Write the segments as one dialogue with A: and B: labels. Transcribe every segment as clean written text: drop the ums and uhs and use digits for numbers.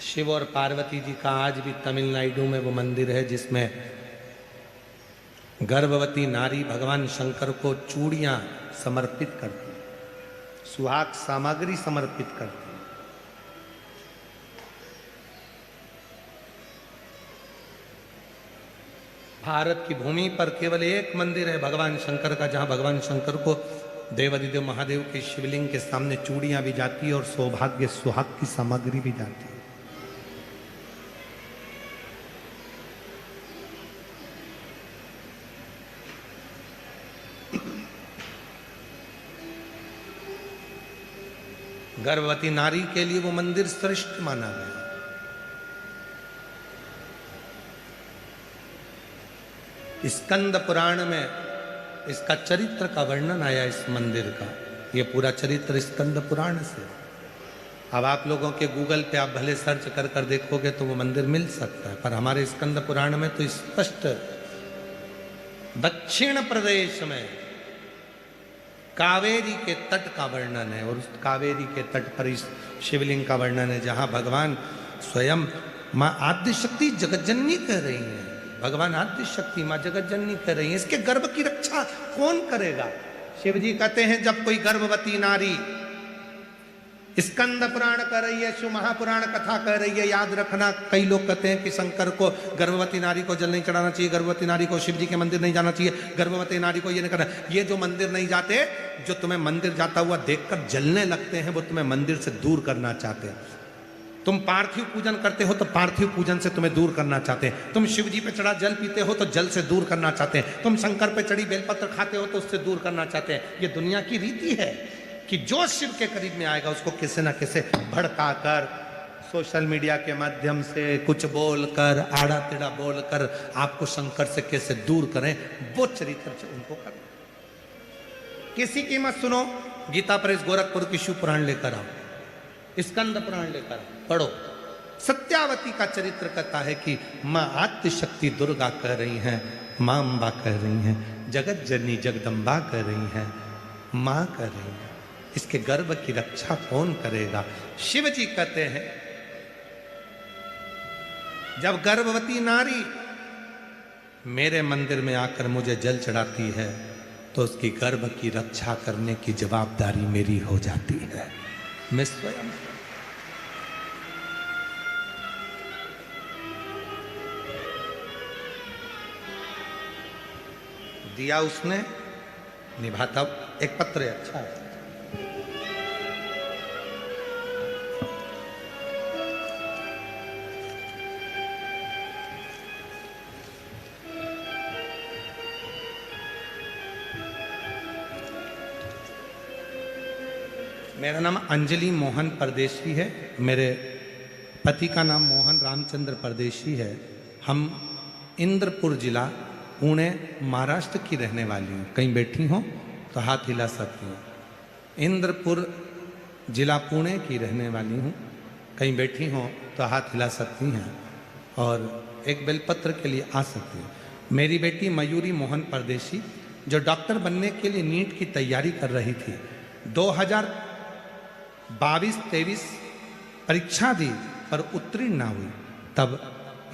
A: शिव और पार्वती जी का आज भी तमिलनाडु में वो मंदिर है जिसमें गर्भवती नारी भगवान शंकर को चूड़ियां समर्पित करती है, सुहाग सामग्री समर्पित करती है। भारत की भूमि पर केवल एक मंदिर है भगवान शंकर का, जहां भगवान शंकर को देवादिदेव महादेव के शिवलिंग के सामने चूड़ियां भी जाती है और सौभाग्य सुहाग की सामग्री भी जाती है। गर्भवती नारी के लिए वो मंदिर श्रेष्ठ माना गया। स्कंद पुराण में इसका चरित्र का वर्णन आया इस मंदिर का। ये पूरा चरित्र स्कंद पुराण से। अब आप लोगों के गूगल पे आप भले सर्च कर कर देखोगे तो वो मंदिर मिल सकता है, पर हमारे स्कंद पुराण में तो स्पष्ट दक्षिण प्रदेश में कावेरी के तट का वर्णन है, और उस कावेरी के तट पर इस शिवलिंग का वर्णन है जहां भगवान स्वयं मां आद्य शक्ति जगज्जननी कह रही हैं। भगवान आद्य शक्ति मां जगज्जननी कह रही है, इसके गर्भ की रक्षा कौन करेगा? शिव जी कहते हैं जब कोई गर्भवती नारी स्कंद पुराण कर रही है, शिव महापुराण कथा कर रही है, याद रखना कई लोग कहते हैं कि शंकर को गर्भवती नारी को जल नहीं चढ़ाना चाहिए, गर्भवती नारी को शिव जी के मंदिर नहीं जाना चाहिए, गर्भवती नारी को ये नहीं करना। ये जो मंदिर नहीं जाते, जो तुम्हें मंदिर जाता हुआ देखकर जलने लगते हैं, वो तुम्हें मंदिर से दूर करना चाहते हैं। तुम पार्थिव पूजन करते हो तो पार्थिव पूजन से तुम्हें दूर करना चाहते हैं। तुम शिव जी पे चढ़ा जल पीते हो तो जल से दूर करना चाहते हैं। तुम शंकर पे चढ़ी बेलपत्र खाते हो तो उससे दूर करना चाहते हैं। ये दुनिया की रीति है कि जो शिव के करीब में आएगा उसको किसी ना किसी भड़का कर, सोशल मीडिया के माध्यम से कुछ बोलकर, आड़ा टेढ़ा बोलकर आपको शंकर से कैसे दूर करें, वो चरित्र उनको कर। किसी की मत सुनो, गीता प्रेस गोरखपुर की शिव पुराण लेकर आओ, स्कंद पुराण लेकर पढ़ो। सत्यावती का चरित्र कहता है कि मां आद्य शक्ति दुर्गा कह रही हैं, मां अम्बा कह रही हैं, जगत जननी जगदम्बा कह रही हैं, मां कह रही हैं। इसके गर्भ की रक्षा कौन करेगा? शिव जी कहते हैं जब गर्भवती नारी मेरे मंदिर में आकर मुझे जल चढ़ाती है तो उसकी गर्भ की रक्षा करने की जवाबदारी मेरी हो जाती है। मैं स्वयं दिया उसने निभाता। एक पत्र है, अच्छा है। मेरा नाम अंजलि मोहन परदेशी है। मेरे पति का नाम मोहन रामचंद्र परदेशी है। हम इंद्रपुर जिला पुणे महाराष्ट्र की रहने वाली हूँ। कहीं बैठी हो तो हाथ हिला सकती हूँ। इंद्रपुर जिला पुणे की रहने वाली हूँ। कहीं बैठी हो तो हाथ हिला सकती हैं और एक बेलपत्र के लिए आ सकती हैं। मेरी बेटी मयूरी मोहन परदेशी जो डॉक्टर बनने के लिए नीट की तैयारी कर रही थी, 2022-23 परीक्षा दी पर उत्तीर्ण ना हुई, तब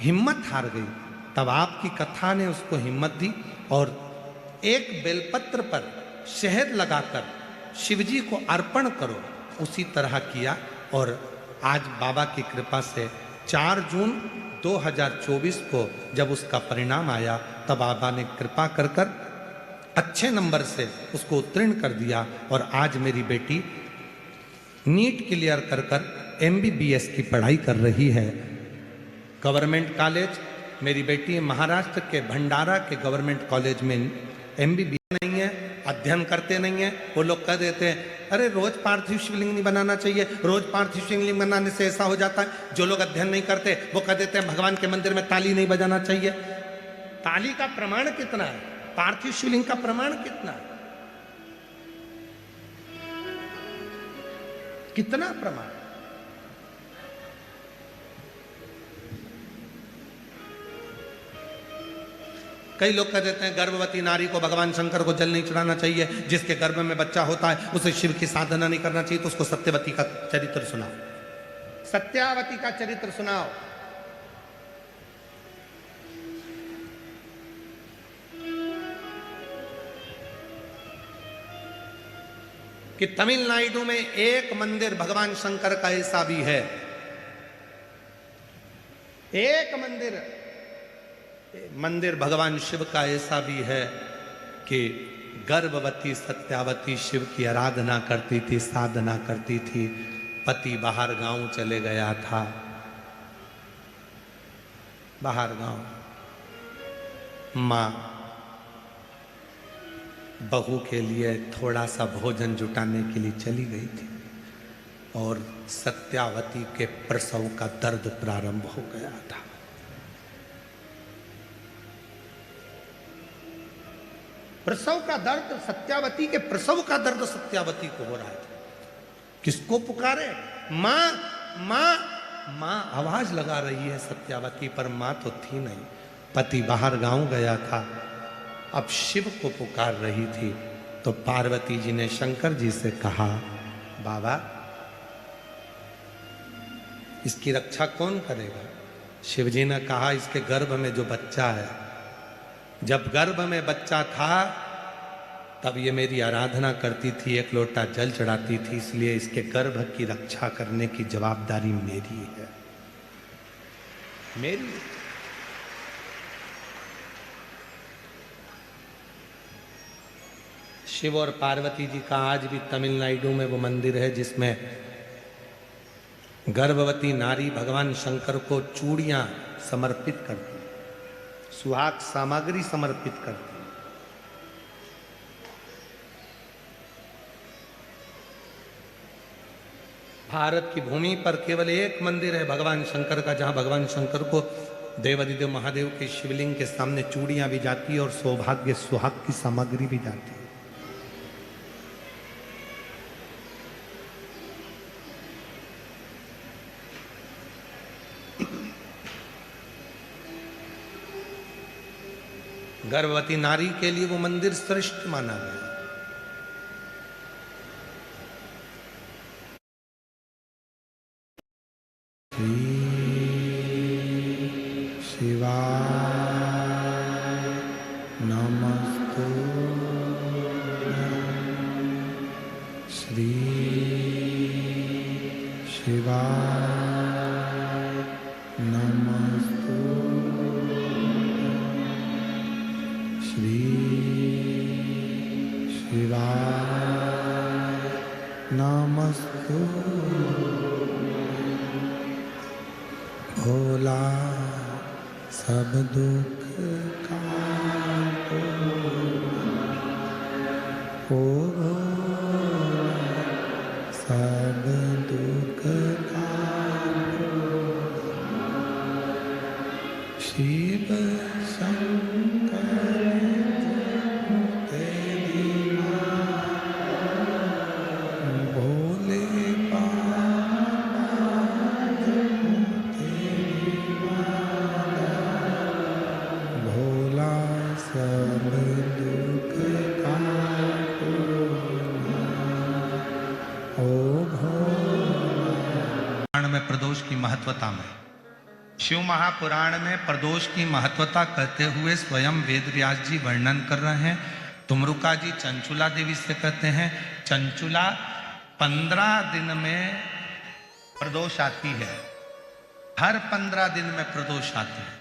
A: हिम्मत हार गई। तब आपकी कथा ने उसको हिम्मत दी और एक बेलपत्र पर शहद लगाकर शिवजी को अर्पण करो, उसी तरह किया। और आज बाबा की कृपा से 4 जून 2024 को जब उसका परिणाम आया तब बाबा ने कृपा कर कर अच्छे नंबर से उसको उत्तीर्ण कर दिया। और आज मेरी बेटी नीट क्लियर कर कर MBBS की पढ़ाई कर रही है गवर्नमेंट कॉलेज। मेरी बेटी महाराष्ट्र के भंडारा के गवर्नमेंट कॉलेज में MBBS नहीं है, अध्ययन करते नहीं है। वो लोग कह देते हैं अरे रोज पार्थिव शिवलिंग नहीं बनाना चाहिए, रोज पार्थिव शिवलिंग बनाने से ऐसा हो जाता है। जो लोग अध्ययन नहीं करते वो कह देते हैं भगवान के मंदिर में ताली नहीं बजाना चाहिए। ताली का प्रमाण कितना है? पार्थिव शिवलिंग का प्रमाण कितना है? कितना प्रमाण? कई लोग कह देते हैं गर्भवती नारी को भगवान शंकर को जल नहीं चढ़ाना चाहिए, जिसके गर्भ में बच्चा होता है उसे शिव की साधना नहीं करना चाहिए। तो उसको सत्यवती का चरित्र सुनाओ। सत्यावती का चरित्र सुनाओ। कि तमिलनाडु में एक मंदिर भगवान शंकर का ऐसा भी है, एक मंदिर भगवान शिव का ऐसा भी है कि गर्भवती सत्यावती शिव की आराधना करती थी, साधना करती थी। पति बाहर गांव चले गया था, बाहर गांव। मां बहू के लिए थोड़ा सा भोजन जुटाने के लिए चली गई थी और सत्यावती के प्रसव का दर्द प्रारंभ हो गया था। प्रसव का दर्द, सत्यावती के प्रसव का दर्द सत्यावती को हो रहा था। किसको पुकारे? मां मां मां आवाज लगा रही है सत्यावती, पर मां तो थी नहीं। पति बाहर गांव गया था, अब शिव को पुकार रही थी। तो पार्वती जी ने शंकर जी से कहा, बाबा इसकी रक्षा कौन करेगा? शिव जी ने कहा, इसके गर्भ में जो बच्चा है, जब गर्भ में बच्चा था तब ये मेरी आराधना करती थी, एक लोटा जल चढ़ाती थी, इसलिए इसके गर्भ की रक्षा करने की जवाबदारी मेरी है, मेरी। शिव और पार्वती जी का आज भी तमिलनाडु में वो मंदिर है जिसमें गर्भवती नारी भगवान शंकर को चूड़ियां समर्पित करती, सुहाग सामग्री समर्पित करती। भारत की भूमि पर केवल एक मंदिर है भगवान शंकर का, जहां भगवान शंकर को देवादिदेव महादेव के शिवलिंग के सामने चूड़ियां भी जाती है और सौभाग्य सुहाग की सामग्री भी जाती है। गर्भवती नारी के लिए वो मंदिर श्रेष्ठ माना गया। भोला सब दुख का ओ सब दुख का शिव शंकर तेरी भोले में प्रदोष की महत्वता में, शिव महापुराण में प्रदोष की महत्वता कहते हुए स्वयं वेद व्यास जी वर्णन कर रहे हैं। तुमरुका जी चंचुला देवी से कहते हैं, चंचुला 15 दिन में प्रदोष आती है, हर 15 दिन में प्रदोष आती है।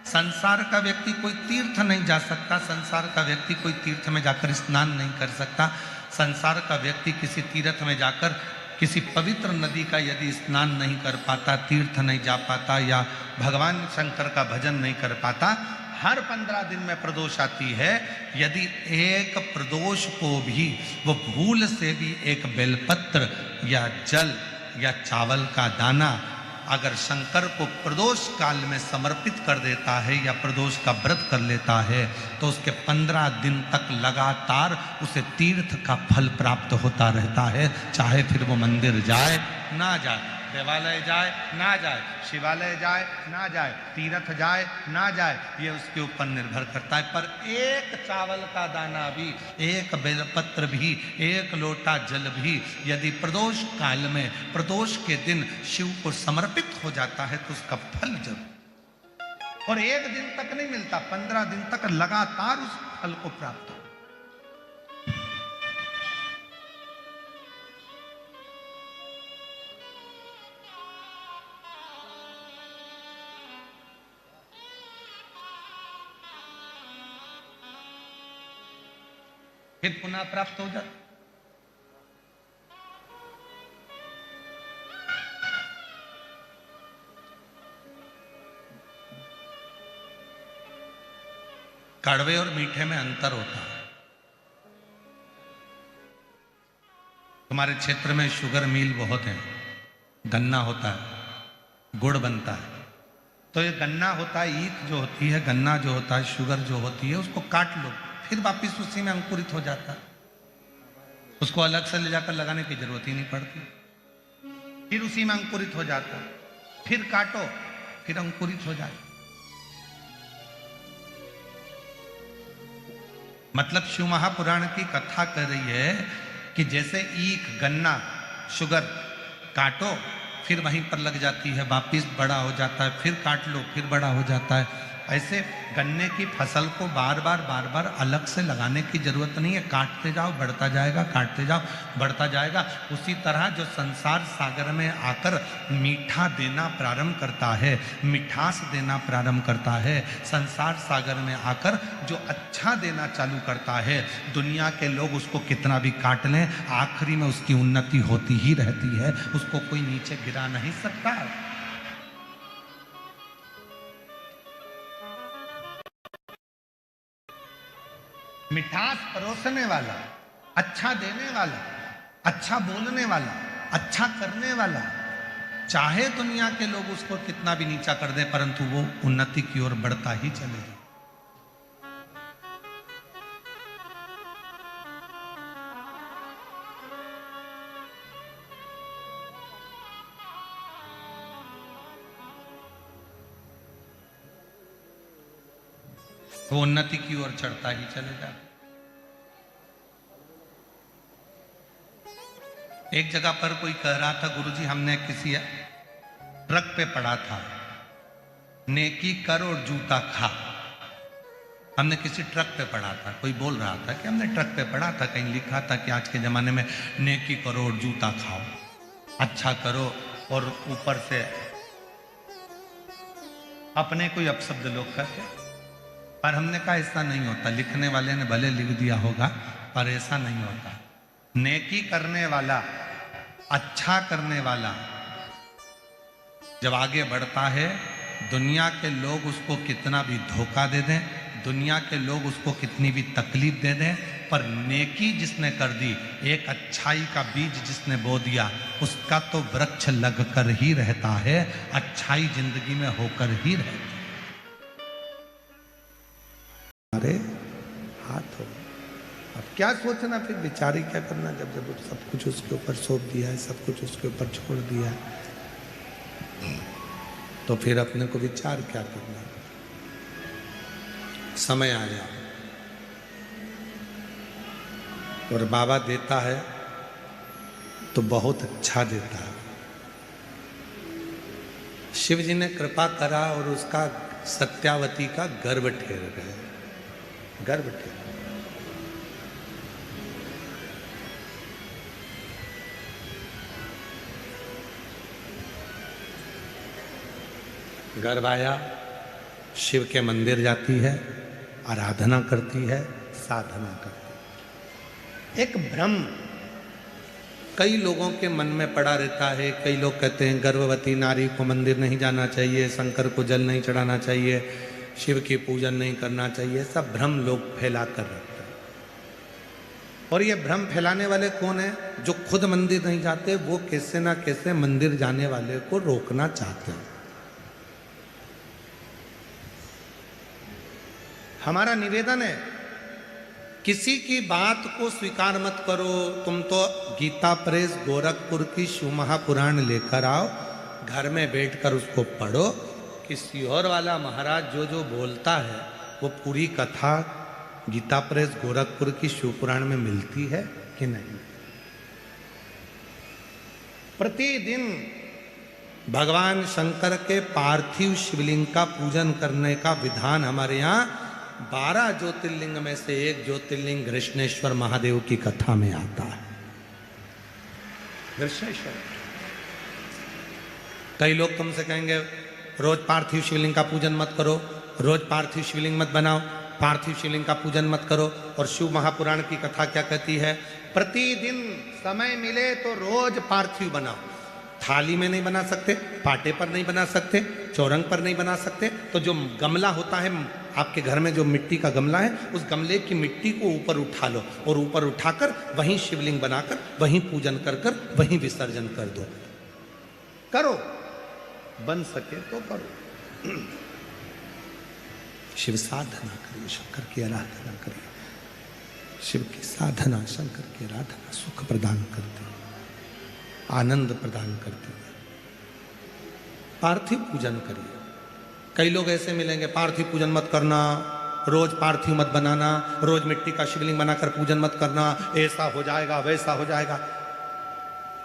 A: संसार का व्यक्ति कोई तीर्थ नहीं जा सकता, संसार का व्यक्ति कोई तीर्थ में जाकर स्नान नहीं कर सकता, संसार का व्यक्ति किसी तीर्थ में जाकर किसी पवित्र नदी का यदि स्नान नहीं कर पाता, तीर्थ नहीं जा पाता या भगवान शंकर का भजन नहीं कर पाता, हर 15 दिन में प्रदोष आती है। यदि एक प्रदोष को भी वो भूल से भी एक बेलपत्र या जल या चावल का दाना अगर शंकर को प्रदोष काल में समर्पित कर देता है या प्रदोष का व्रत कर लेता है तो उसके 15 दिन तक लगातार उसे तीर्थ का फल प्राप्त होता रहता है, चाहे फिर वो मंदिर जाए ना जाए। देवालय जाए ना जाए, शिवालय जाए ना जाए, तीर्थ जाए ना जाए, ये उसके ऊपर निर्भर करता है। पर एक चावल का दाना भी, एक बेलपत्र भी, एक लोटा जल भी यदि प्रदोष काल में, प्रदोष के दिन शिव को समर्पित हो जाता है तो उसका फल जरूर, और एक दिन तक नहीं मिलता, 15 दिन तक लगातार उस फल को प्राप्त हो। फिर पुनः प्राप्त हो जाता। कड़वे और मीठे में अंतर होता है। हमारे क्षेत्र में शुगर मिल बहुत है, गन्ना होता है, गुड़ बनता है। तो ये गन्ना होता है, ईख जो होती है, गन्ना जो होता है, शुगर जो होती है, उसको काट लो, फिर वापिस उसी में अंकुरित हो जाता है। उसको अलग से ले जाकर लगाने की जरूरत ही नहीं पड़ती, फिर उसी में अंकुरित हो जाता है। फिर काटो, फिर अंकुरित हो जाए। मतलब शिव महापुराण की कथा कर रही है कि जैसे ईख, गन्ना, शुगर काटो, फिर वहीं पर लग जाती है, वापिस बड़ा हो जाता है, फिर काट लो, फिर बड़ा हो जाता है। ऐसे गन्ने की फसल को बार बार अलग से लगाने की जरूरत नहीं है, काटते जाओ बढ़ता जाएगा, काटते जाओ बढ़ता जाएगा। उसी तरह जो संसार सागर में आकर मीठा देना प्रारंभ करता है, मिठास देना प्रारंभ करता है, संसार सागर में आकर जो अच्छा देना चालू करता है, दुनिया के लोग उसको कितना भी काट लें, आखिरी में उसकी उन्नति होती ही रहती है, उसको कोई नीचे गिरा नहीं सकता। मिठास परोसने वाला, अच्छा देने वाला, अच्छा बोलने वाला, अच्छा करने वाला, चाहे दुनिया के लोग उसको कितना भी नीचा कर दें, परंतु वो उन्नति की ओर बढ़ता ही चलेगा। वो उन्नति की ओर चढ़ता ही चलेगा। एक जगह पर कोई कह रहा था, गुरुजी हमने किसी ट्रक पे पढ़ा था, नेकी कर और जूता खा। हमने किसी ट्रक पे पढ़ा था, कोई बोल रहा था कि हमने ट्रक पे पढ़ा था, कहीं लिखा था कि आज के जमाने में नेकी करो और जूता खाओ, अच्छा करो और ऊपर से अपने कोई अपशब्द लोग कहते। पर हमने कहा ऐसा नहीं होता, लिखने वाले ने भले लिख दिया होगा पर ऐसा नहीं होता। नेकी करने वाला, अच्छा करने वाला जब आगे बढ़ता है, दुनिया के लोग उसको कितना भी धोखा दे दें, दुनिया के लोग उसको कितनी भी तकलीफ दे दें, पर नेकी जिसने कर दी, एक अच्छाई का बीज जिसने बो दिया, उसका तो वृक्ष लग कर ही रहता है, अच्छाई जिंदगी में होकर ही रहती है। अरे हाथ हो, अब क्या सोचना, फिर बेचारी क्या करना, जब जब सब कुछ उसके ऊपर सौंप दिया है, सब कुछ उसके ऊपर छोड़ दिया है, तो फिर अपने को विचार क्या करना। समय आया और बाबा देता है तो बहुत अच्छा देता है। शिव जी ने कृपा करा और उसका सत्यावती का गर्भ ठहर गया, गर्भ ठहर। गर्भ आया, शिव के मंदिर जाती है, आराधना करती है, साधना करती है। एक भ्रम कई लोगों के मन में पड़ा रहता है। कई लोग कहते हैं गर्भवती नारी को मंदिर नहीं जाना चाहिए, शंकर को जल नहीं चढ़ाना चाहिए, शिव की पूजन नहीं करना चाहिए, सब भ्रम लोग फैला कर रखते हैं। और ये भ्रम फैलाने वाले कौन है? जो खुद मंदिर नहीं जाते, वो कैसे ना कैसे मंदिर जाने वाले को रोकना चाहते हैं। हमारा निवेदन है किसी की बात को स्वीकार मत करो। तुम तो गीता प्रेस गोरखपुर की शिव महापुराण लेकर आओ, घर में बैठकर उसको पढ़ो कि सीहोर वाला महाराज जो जो बोलता है वो पूरी कथा गीता प्रेस गोरखपुर की शिव पुराण में मिलती है कि नहीं। प्रतिदिन भगवान शंकर के पार्थिव शिवलिंग का पूजन करने का विधान हमारे यहाँ 12 ज्योतिर्लिंग में से एक ज्योतिर्लिंग कृष्णेश्वर महादेव की कथा में आता है। कृष्णेश्वर, कई लोग तुमसे कहेंगे रोज पार्थिव शिवलिंग का पूजन मत करो, रोज पार्थिव शिवलिंग मत बनाओ, पार्थिव शिवलिंग का पूजन मत करो। और शिव महापुराण की कथा क्या कहती है? प्रतिदिन समय मिले तो रोज पार्थिव बनाओ। थाली में नहीं बना सकते, पाटे पर नहीं बना सकते, चौरंग पर नहीं बना सकते, तो जो गमला होता है आपके घर में, जो मिट्टी का गमला है, उस गमले की मिट्टी को ऊपर उठा लो और ऊपर उठाकर वहीं शिवलिंग बनाकर वहीं पूजन कर कर वहीं विसर्जन कर दो। करो, बन सके तो करो। शिव साधना करिए, शंकर की आराधना करिए। शिव की साधना, शंकर की आराधना सुख प्रदान करती है, आनंद प्रदान करती है। पार्थिव पूजन करिए। कई लोग ऐसे मिलेंगे, पार्थिव पूजन मत करना, रोज पार्थिव मत बनाना, रोज मिट्टी का शिवलिंग बनाकर पूजन मत करना, ऐसा हो जाएगा वैसा हो जाएगा।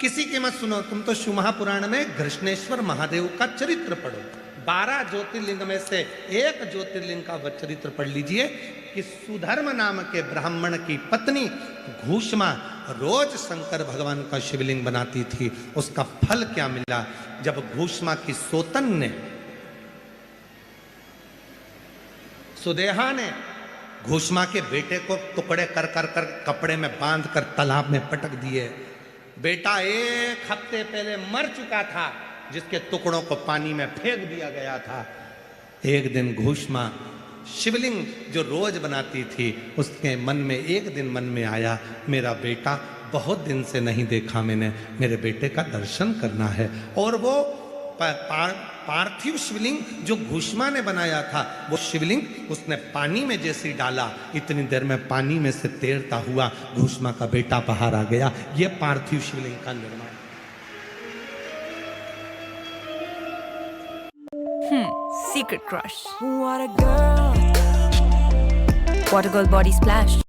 A: किसी की मत सुनो, तुम तो शिव महापुराण में कृष्णेश्वर महादेव का चरित्र पढ़ो। 12 ज्योतिर्लिंग में से एक ज्योतिर्लिंग का चरित्र पढ़ लीजिए कि सुधर्म नाम के ब्राह्मण की पत्नी घूष्मा रोज शंकर भगवान का शिवलिंग बनाती थी। उसका फल क्या मिला? जब घूष्मा की सोतन ने, सुदेहा ने घूष्मा के बेटे को टुकड़े कर कर कर कपड़े में बांध कर तालाब में पटक दिए। बेटा 1 हफ्ते पहले मर चुका था, जिसके टुकड़ों को पानी में फेंक दिया गया था। एक दिन घूष्मा शिवलिंग जो रोज बनाती थी, उसके मन में एक दिन मन में आया, मेरा बेटा बहुत दिन से नहीं देखा मैंने, मेरे बेटे का दर्शन करना है। और वो पार्थिव शिवलिंग जो घूष्मा ने बनाया था, वो शिवलिंग उसने पानी में जैसे डाला, इतनी देर में पानी में से तैरता हुआ घूष्मा का बेटा बाहर आ गया। ये पार्थिव शिवलिंग का निर्माण।
B: Secret crush. What a girl. What a girl body splash.